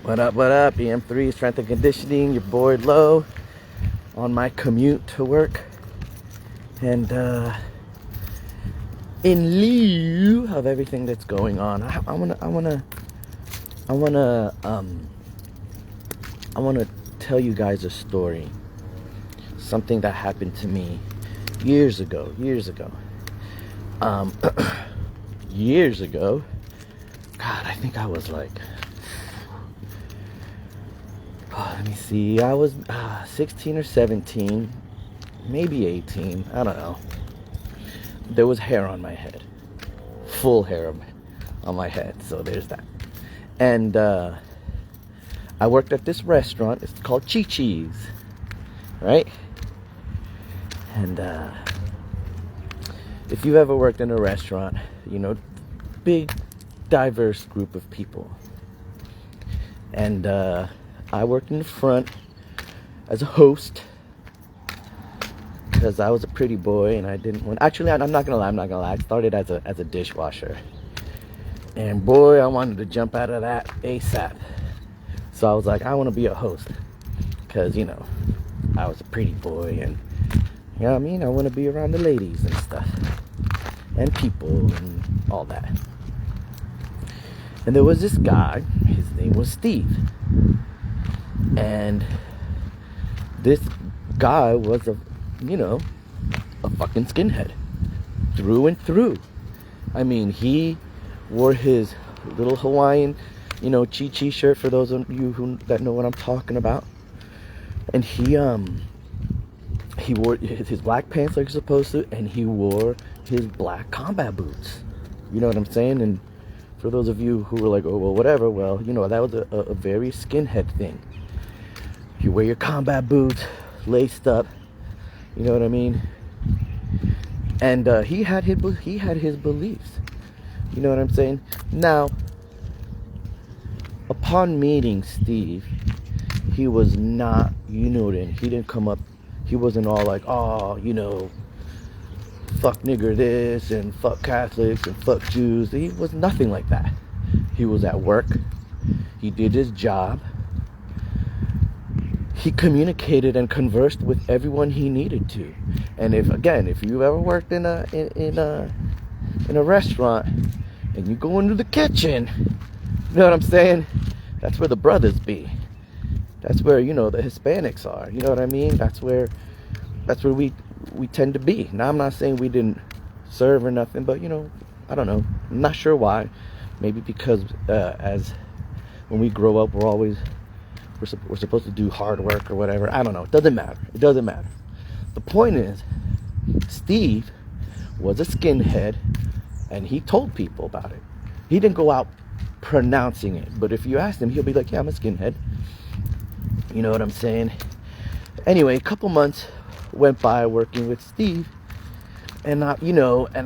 What up, what up? EM3 Strength and Conditioning, your boy Low, on my commute to work. And in lieu of everything that's going on, I wanna tell you guys a story. Something that happened to me years ago. Years ago. God, I think I was like, let me see, I was 16 or 17, maybe 18, I don't know. There was hair on my head, full hair on my head, so there's that. And I worked at this restaurant, it's called Chi-Chi's, right? And if you've ever worked in a restaurant, you know, big, diverse group of people. And I worked in the front as a host because I was a pretty boy and I didn't want. Actually, I'm not gonna lie. I started as a dishwasher, and boy, I wanted to jump out of that ASAP. So I was like, I want to be a host because I was a pretty boy, and you know what I mean. I want to be around the ladies and stuff, and people and all that. And there was this guy. His name was Steve. And this guy was a fucking skinhead through and through. I mean, he wore his little Hawaiian, Chi-Chi shirt, for those of you that know what I'm talking about. And he wore his black pants like you're supposed to, and he wore his black combat boots. You know what I'm saying? And for those of you who were like, oh, well, whatever, well, that was a very skinhead thing. You wear your combat boots, laced up, you know what I mean? And he had his beliefs, you know what I'm saying? Now, upon meeting Steve, he was not, he didn't come up, he wasn't all like, oh, fuck nigger this and fuck Catholics and fuck Jews. He was nothing like that. He was at work. He did his job. He communicated and conversed with everyone he needed to. And if you ever worked in a restaurant and you go into the kitchen, you know what I'm saying? That's where the brothers be. That's where the Hispanics are. You know what I mean? That's where we tend to be. Now, I'm not saying we didn't serve or nothing, but I don't know. I'm not sure why. Maybe because as when we grow up, we're supposed to do hard work or whatever. I don't know. It doesn't matter. The point is, Steve was a skinhead, and he told people about it. He didn't go out pronouncing it, but if you ask him, he'll be like, yeah, I'm a skinhead. You know what I'm saying? Anyway, a couple months went by working with Steve, and I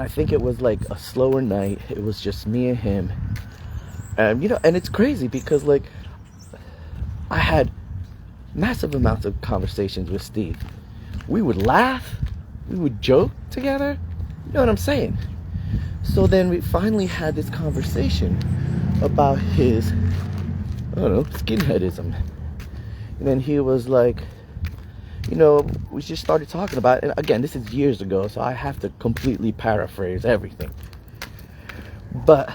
think it was like a slower night. It was just me and him, and and it's crazy because like I had massive amounts of conversations with Steve. We would laugh, we would joke together, you know what I'm saying? So then we finally had this conversation about his, skinheadism. And then he was like, we just started talking about it. And again, this is years ago, so I have to completely paraphrase everything. But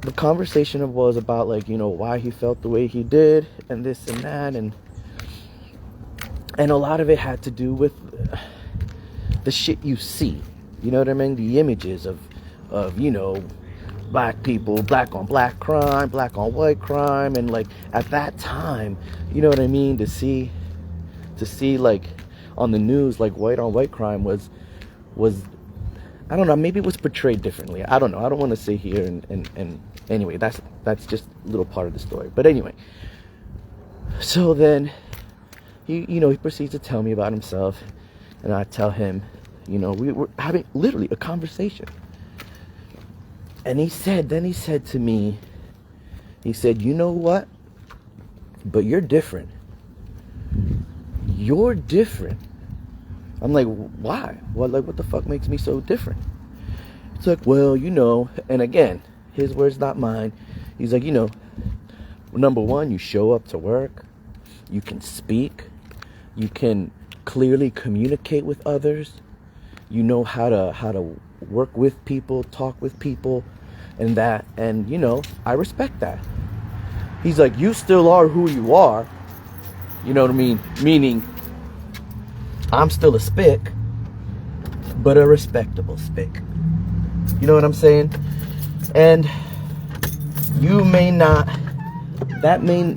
the conversation was about why he felt the way he did and this and that. And a lot of it had to do with the shit you see. You know what I mean? The images of black people, black on black crime, black on white crime. And at that time, you know what I mean? To see like on the news, like white on white crime was I don't know, maybe it was portrayed differently. I don't know. I don't want to sit here and anyway, that's just a little part of the story. But anyway, so then he proceeds to tell me about himself, and I tell him, we were having literally a conversation. And he said to me, he said, you know what? But you're different. You're different. I'm like, why? Well, what the fuck makes me so different? It's like, well, and again, his words, not mine. He's like, Number one, you show up to work. You can speak. You can clearly communicate with others. You know how to work with people, talk with people, and I respect that. He's like, you still are who you are. You know what I mean? Meaning, I'm still a spick, but a respectable spick. You know what I'm saying? And you may not,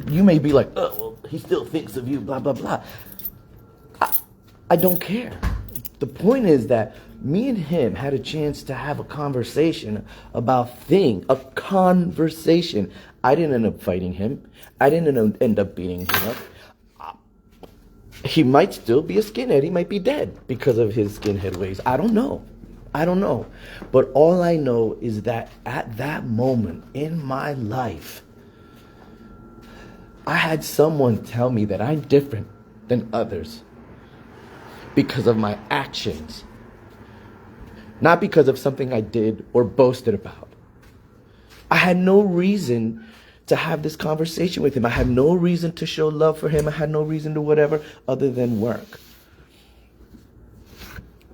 you may be like, oh, well, he still thinks of you, blah, blah, blah. I don't care. The point is that me and him had a chance to have a conversation about a conversation. I didn't end up fighting him. I didn't end up beating him up. He might still be a skinhead. He might be dead because of his skinhead ways. I don't know. But all I know is that at that moment in my life, I had someone tell me that I'm different than others because of my actions, not because of something I did or boasted about. I had no reason to have this conversation with him. I had no reason to show love for him. I had no reason to whatever other than work.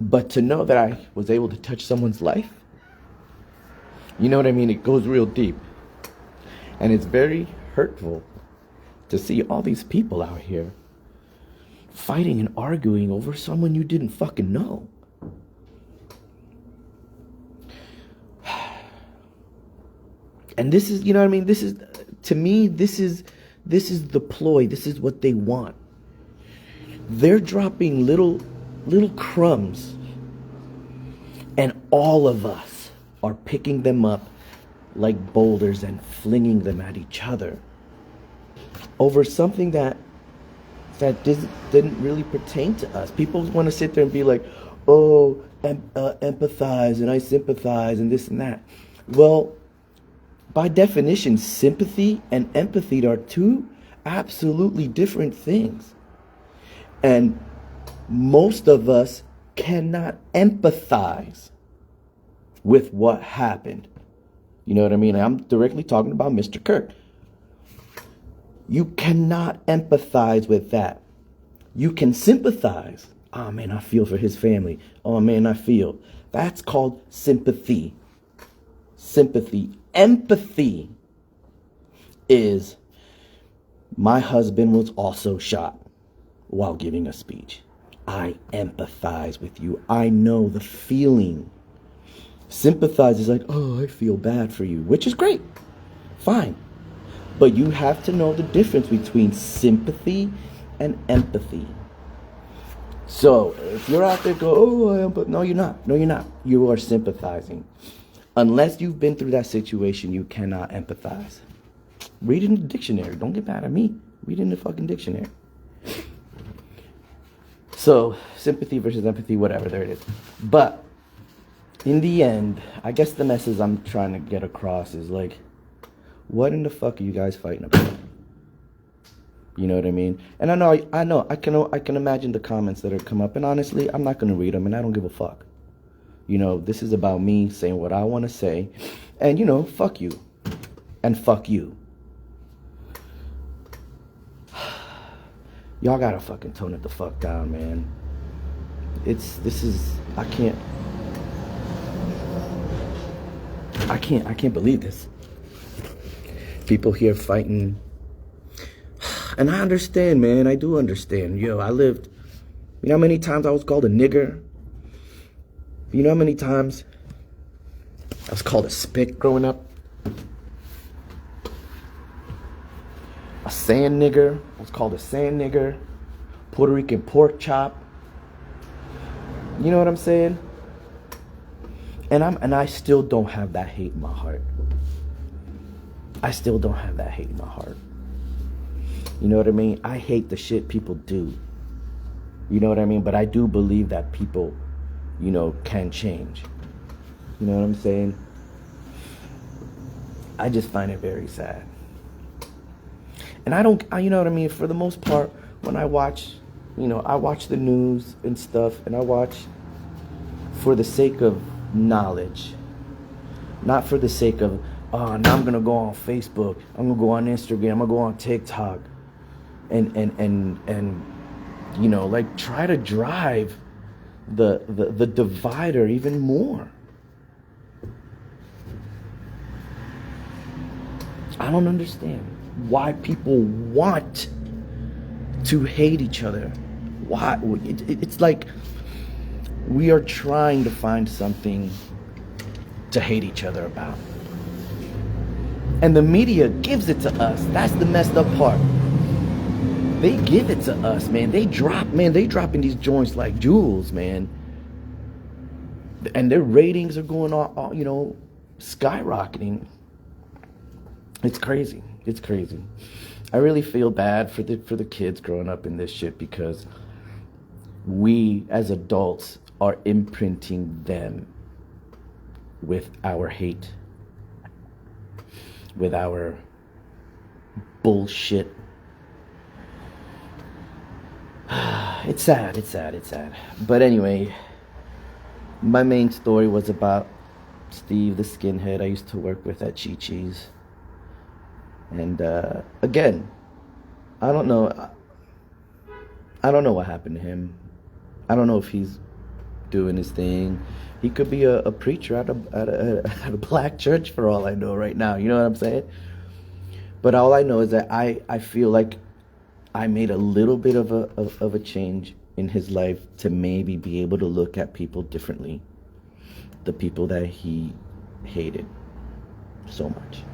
But to know that I was able to touch someone's life, you know what I mean? It goes real deep. And it's very hurtful to see all these people out here fighting and arguing over someone you didn't fucking know. And this is, you know what I mean? This is, to me, this is the ploy. This is what they want. They're dropping little crumbs, and all of us are picking them up like boulders and flinging them at each other over something that didn't really pertain to us. People want to sit there and be like, oh, empathize and I sympathize and this and that. Well, by definition, sympathy and empathy are two absolutely different things. And most of us cannot empathize with what happened. You know what I mean? I'm directly talking about Mr. Kirk. You cannot empathize with that. You can sympathize. Oh man, I feel for his family. Oh man, I feel. That's called sympathy. Sympathy. Empathy is, my husband was also shot while giving a speech. I empathize with you. I know the feeling. Sympathize is like, oh, I feel bad for you, which is great. Fine. But you have to know the difference between sympathy and empathy. So if you're out there but no, you're not. No, you're not. You are sympathizing. Unless you've been through that situation, you cannot empathize. Read it in the dictionary. Don't get mad at me. Read it in the fucking dictionary. So, sympathy versus empathy, whatever, there it is. But, in the end, I guess the message I'm trying to get across is like, what in the fuck are you guys fighting about? You know what I mean? And I can imagine the comments that are come up, and honestly, I'm not going to read them, and I don't give a fuck. You know, this is about me saying what I want to say, and, fuck you, and fuck you. Y'all gotta fucking tone it the fuck down, man. I can't believe this. People here fighting. And I understand, man. I do understand. I lived, you know how many times I was called a nigger? You know how many times I was called a spick growing up? A sand nigger. I was called a sand nigger. Puerto Rican pork chop. You know what I'm saying? And I still don't have that hate in my heart. I still don't have that hate in my heart. You know what I mean? I hate the shit people do. You know what I mean? But I do believe that people, can change. You know what I'm saying? I just find it very sad. And you know what I mean? For the most part, when I watch, I watch the news and stuff, and I watch for the sake of knowledge, not for the sake of Oh, now I'm gonna go on Facebook. I'm gonna go on Instagram. I'm gonna go on TikTok, and you know, like try to drive the divider even more. I don't understand why people want to hate each other. Why? It's like we are trying to find something to hate each other about. And the media gives it to us. That's the messed up part. They give it to us, man. They dropping these joints like jewels, man. And their ratings are going on, you know, skyrocketing. It's crazy. It's crazy. I really feel bad for the kids growing up in this shit, because we as adults are imprinting them with our hate, with our bullshit. It's sad, it's sad, it's sad. But anyway, my main story was about Steve, the skinhead I used to work with at Chi Chi's. And again, I don't know. I don't know what happened to him. I don't know if he's doing his thing. He could be a preacher at a black church for all I know right now. You know what I'm saying? But all I know is that I feel like I made a little bit of a change in his life to maybe be able to look at people differently. The people that he hated so much.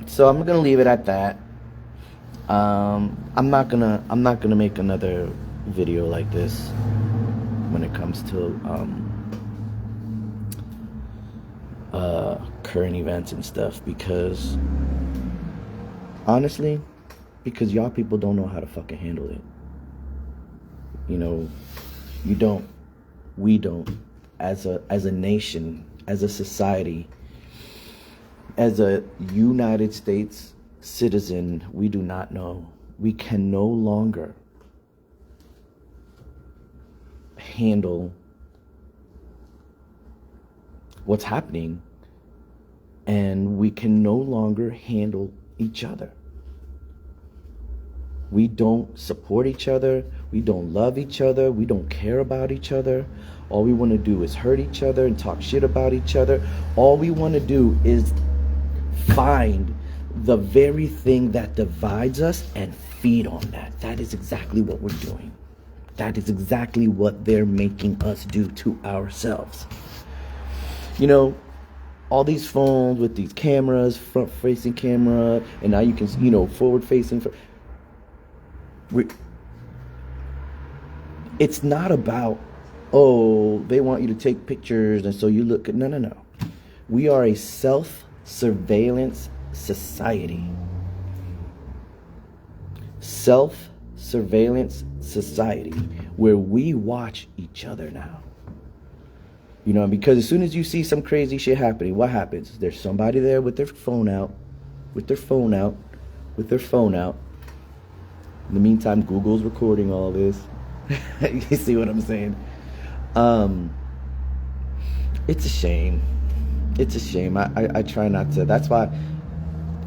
So I'm gonna leave it at that. I'm not gonna make another video like this when it comes to current events and stuff, because honestly, because y'all people don't know how to fucking handle it. You know, you don't, we don't, as a nation, as a society, as a United States citizen, we do not know. We can no longer handle what's happening, and we can no longer handle each other. We don't support each other. We don't love each other. We don't care about each other. All we want to do is hurt each other and talk shit about each other. All we want to do is find the very thing that divides us and feed on that. That is exactly what we're doing. That is exactly what they're making us do to ourselves. You know, all these phones with these cameras, front-facing camera, and now you can, you know, forward-facing. It's not about, oh, they want you to take pictures and so you look good. No. We are a self-surveillance society. Self-surveillance society where we watch each other now. You know, because as soon as you see some crazy shit happening, what happens? There's somebody there with their phone out, In the meantime, Google's recording all this. You see what I'm saying? It's a shame. It's a shame. I try not to. That's why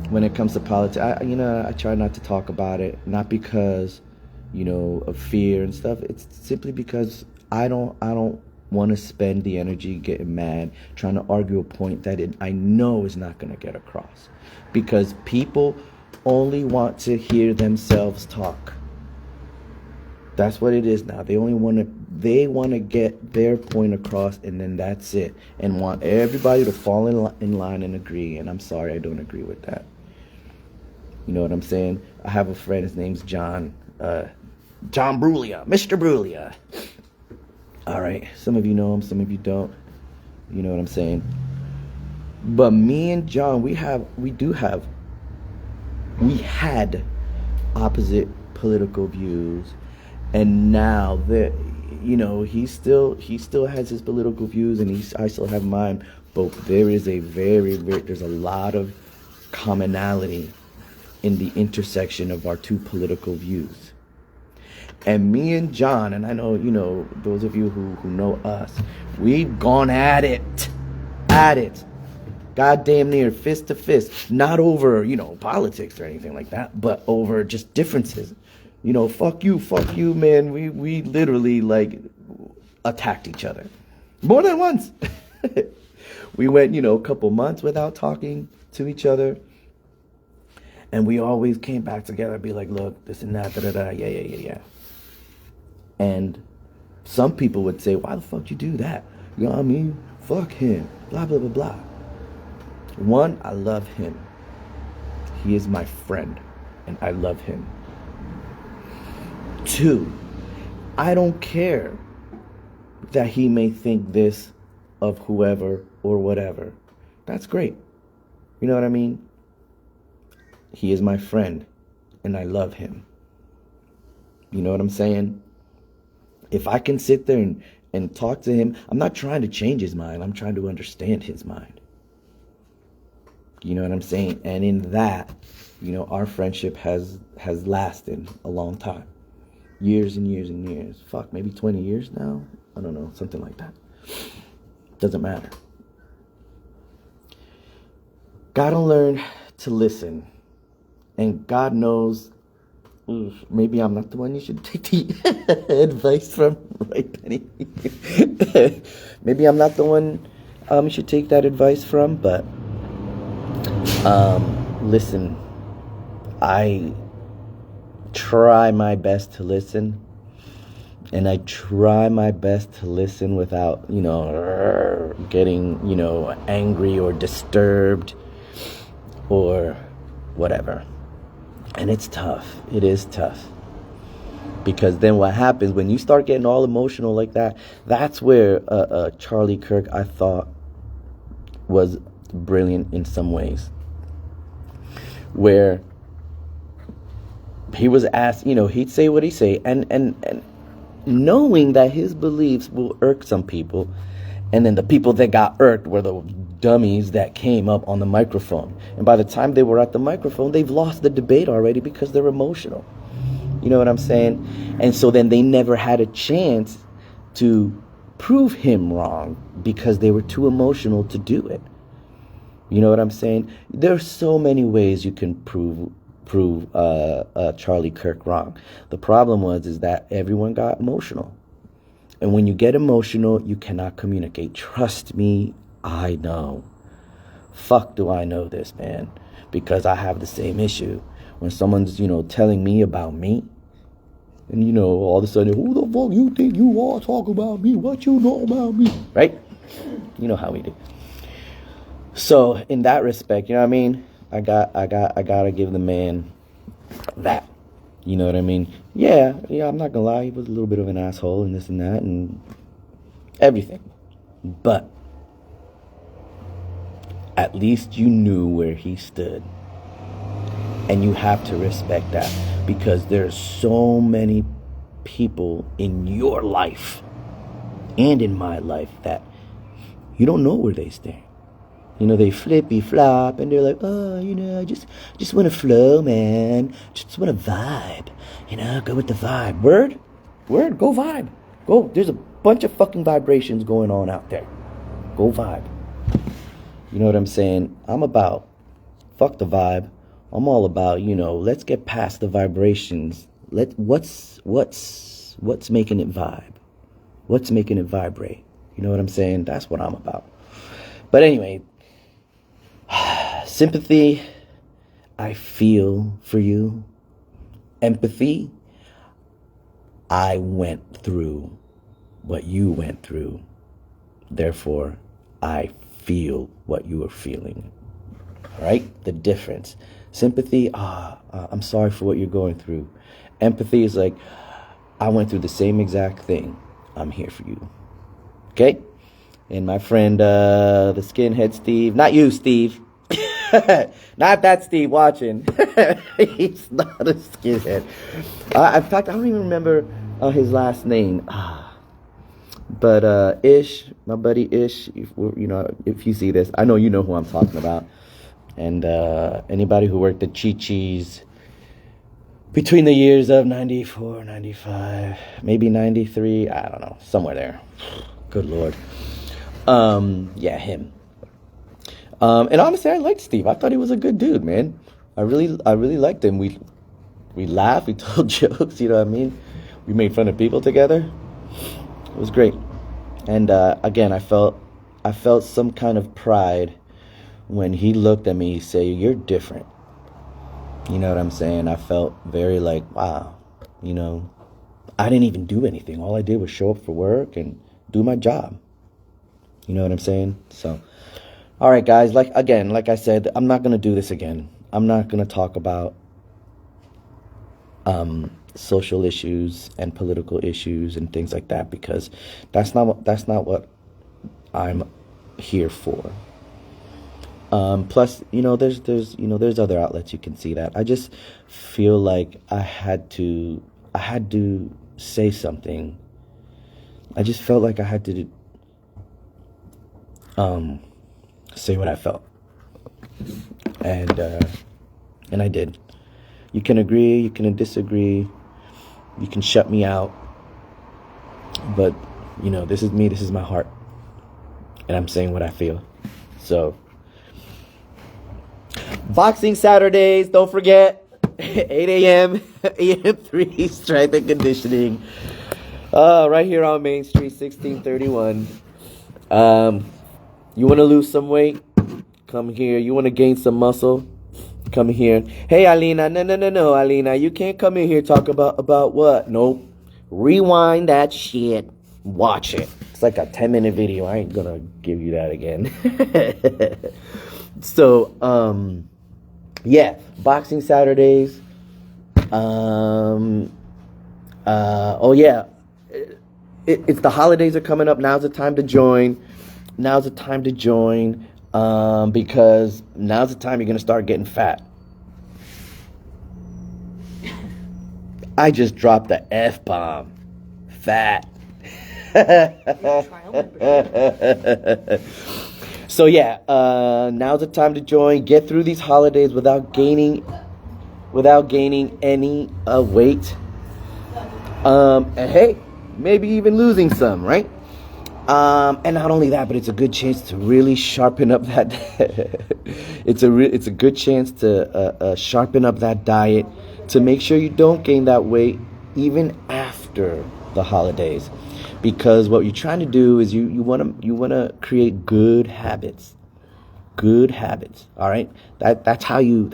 when it comes to politics, I try not to talk about it. Not because, you know, of fear and stuff. It's simply because I don't want to spend the energy getting mad, trying to argue a point that I know is not going to get across. Because people only want to hear themselves talk. That's what it is now. They want to get their point across, and then that's it. And want everybody to fall in line and agree. And I'm sorry, I don't agree with that. You know what I'm saying? I have a friend, his name's John Brulia, Mr. Brulia. All right, some of you know him, some of you don't. You know what I'm saying? But me and John, we had opposite political views, and now that, you know, he still has his political views, and I still have mine. But there is there's a lot of commonality in the intersection of our two political views. And me and John, and I know, you know, those of you who know us, we've gone at it at it. God damn near fist to fist. Not over, politics or anything like that, but over just differences. Fuck you, man. We literally like attacked each other. More than once. We went, a couple months without talking to each other. And we always came back together, be like, look, this and that, yeah. And some people would say, why the fuck you do that? You know what I mean? Fuck him. Blah, blah, blah, blah. One, I love him. He is my friend, and I love him. Two, I don't care that he may think this of whoever or whatever. That's great. You know what I mean? He is my friend, and I love him. You know what I'm saying? If I can sit there and talk to him, I'm not trying to change his mind. I'm trying to understand his mind. You know what I'm saying? And in that, our friendship has lasted a long time. Years and years and years. Fuck, maybe 20 years now? I don't know, something like that. Doesn't matter. Gotta learn to listen. And God knows, maybe I'm not the one you should take the advice from, right, Penny? Maybe I'm not the one you should take that advice from, but listen, I try my best to listen, and I try my best to listen without, getting, angry or disturbed or whatever. And it's tough. It is tough. Because then what happens when you start getting all emotional like that, that's where Charlie Kirk, I thought, was brilliant in some ways. Where he was asked, he'd say what he'd say, and knowing that his beliefs will irk some people, and then the people that got irked were the dummies that came up on the microphone. And by the time they were at the microphone, they've lost the debate already because they're emotional. You know what I'm saying? And so then they never had a chance to prove him wrong because they were too emotional to do it. You know what I'm saying? There's so many ways you can prove Charlie Kirk wrong. The problem is that everyone got emotional. And when you get emotional, you cannot communicate. Trust me, I know. Fuck do I know this, man. Because I have the same issue. When someone's, telling me about me, and, all of a sudden, who the fuck you think you are? Talk about me. What you know about me? Right? You know how we do. So, in that respect, you know what I mean? I gotta give the man that. You know what I mean? Yeah, I'm not gonna lie. He was a little bit of an asshole and this and that and everything. But at least you knew where he stood. And you have to respect that because there's so many people in your life and in my life that you don't know where they stand. They flippy flop and they're like, oh, I just want to flow, man. Just want to vibe. Go with the vibe. Word, go vibe. Go. There's a bunch of fucking vibrations going on out there. Go vibe. You know what I'm saying? I'm about, fuck the vibe. I'm all about, let's get past the vibrations. What's making it vibe? What's making it vibrate? You know what I'm saying? That's what I'm about. But anyway, sympathy, I feel for you. Empathy, I went through what you went through. Therefore, I feel what you are feeling. All right? The difference. Sympathy, I'm sorry for what you're going through. Empathy is like, I went through the same exact thing. I'm here for you. Okay? And my friend, the skinhead Steve, not you, Steve. Not that Steve watching. He's not a skinhead. In fact, I don't even remember his last name. But Ish, my buddy Ish, if you see this, I know you know who I'm talking about. And anybody who worked at Chi-Chi's between the years of 94, 95, maybe 93, I don't know, somewhere there. Good Lord. Yeah, him. And honestly, I liked Steve. I thought he was a good dude, man. I really liked him. We laughed, we told jokes, you know what I mean? We made fun of people together. It was great. And again, I felt some kind of pride when he looked at me. He said, "You're different." You know what I'm saying? I felt very like, wow, you know, I didn't even do anything. All I did was show up for work and do my job. You know what I'm saying? So, all right, guys, like I said, I'm not going to do this again. I'm not going to talk about social issues and political issues and things like that, because that's not what I'm here for. Plus, you know, there's other outlets you can see that. I just feel like I had to say something. I just felt like I had to say what I felt, and I did. You can agree, you can disagree, you can shut me out, but you know, this is me, this is my heart, and I'm saying what I feel. So, Boxing Saturdays, don't forget, 8 a.m. AM3 Strength and Conditioning, right here on Main Street, 1631. You want to lose some weight? Come here. You want to gain some muscle? Come here. Hey, Alina. No, Alina. You can't come in here talk about what? Nope. Rewind that shit. Watch it. It's like a 10-minute video. I ain't gonna give you that again. So, yeah. Boxing Saturdays. Oh, yeah. It's the holidays are coming up. Now's the time to join. Because now's the time you're going to start getting fat. I just dropped the F-bomb. Fat. So yeah, now's the time to join. Get through these holidays without gaining any weight. And hey, maybe even losing some, right? And not only that, but it's a good chance to really sharpen up that. It's a good chance to sharpen up that diet to make sure you don't gain that weight even after the holidays, because what you're trying to do is you want to create good habits. Good habits, all right? That's how you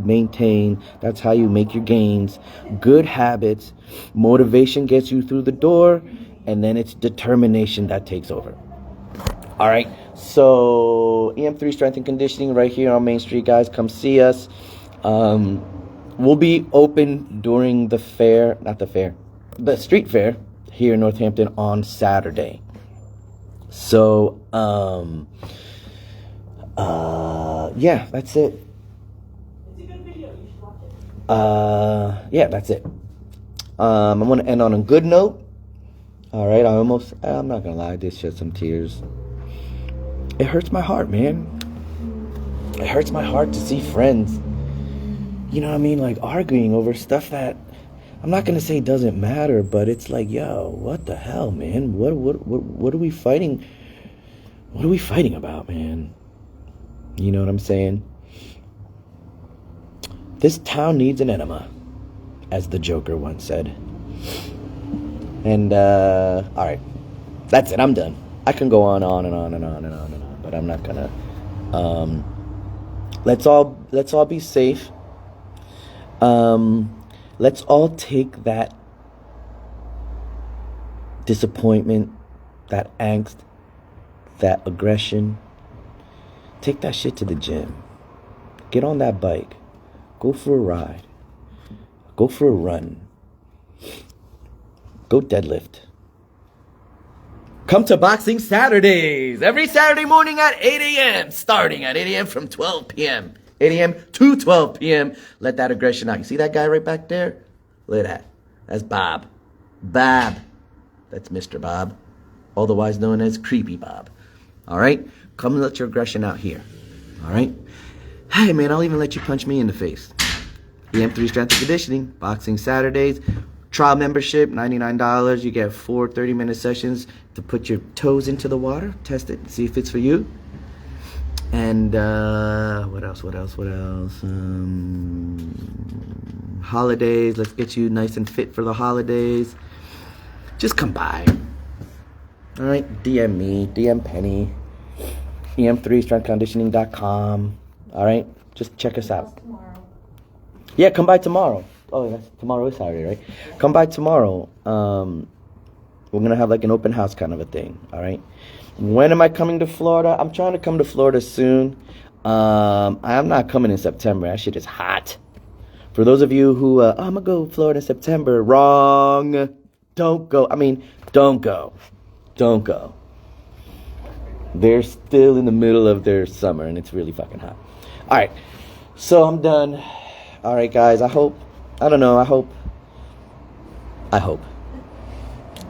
maintain. That's how you make your gains. Good habits. Motivation gets you through the door, and then it's determination that takes over. All right, so EM3 Strength and Conditioning right here on Main Street, guys. Come see us. We'll be open during the street fair here in Northampton on Saturday. So, yeah, that's it. It's a good video. You should watch it. Yeah, that's it. I'm going to end on a good note. All right, I'm not going to lie, I did shed some tears. It hurts my heart, man. It hurts my heart to see friends, you know what I mean, like arguing over stuff that I'm not going to say doesn't matter, but it's like, yo, what the hell, man? What are we fighting? What are we fighting about, man? You know what I'm saying? This town needs an enema, as the Joker once said. And, all right. That's it. I'm done. I can go on and on, but I'm not gonna. Let's all be safe. Let's all take that disappointment, that angst, that aggression, take that shit to the gym. Get on that bike. Go for a ride. Go for a run. Go deadlift. Come to Boxing Saturdays. Every Saturday morning at 8 a.m. Starting at 8 a.m. from 12 p.m. 8 a.m. to 12 p.m. Let that aggression out. You see that guy right back there? Look at that. That's Bob. Bob. That's Mr. Bob. Otherwise known as Creepy Bob. All right? Come and let your aggression out here. All right? Hey, man, I'll even let you punch me in the face. EM3 Strength and Conditioning. Boxing Saturdays. Trial membership, $99. You get 4 30-minute sessions to put your toes into the water. Test it. See if it's for you. And what else? Holidays. Let's get you nice and fit for the holidays. Just come by. All right, DM me, DM Penny, em3strengthconditioning.com. All right, just check us out. Yeah, come by tomorrow. Oh, tomorrow is Saturday, right? Come by tomorrow. We're gonna have like an open house kind of a thing. All right. When am I coming to Florida? I'm trying to come to Florida soon. I'm not coming in September. That shit is hot. For those of you who, I'm gonna go to Florida in September. Wrong. Don't go. Don't go. Don't go. They're still in the middle of their summer and it's really fucking hot. All right. So I'm done. All right, guys. I hope.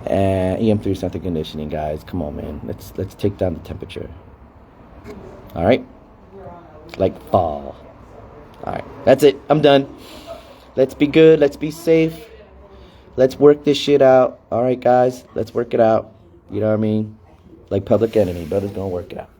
EM3 strength and conditioning, guys. Come on, man. Let's take down the temperature. All right. Like fall. All right. That's it. I'm done. Let's be good. Let's be safe. Let's work this shit out. All right, guys. Let's work it out. You know what I mean? Like Public Enemy. Brother's gonna work it out.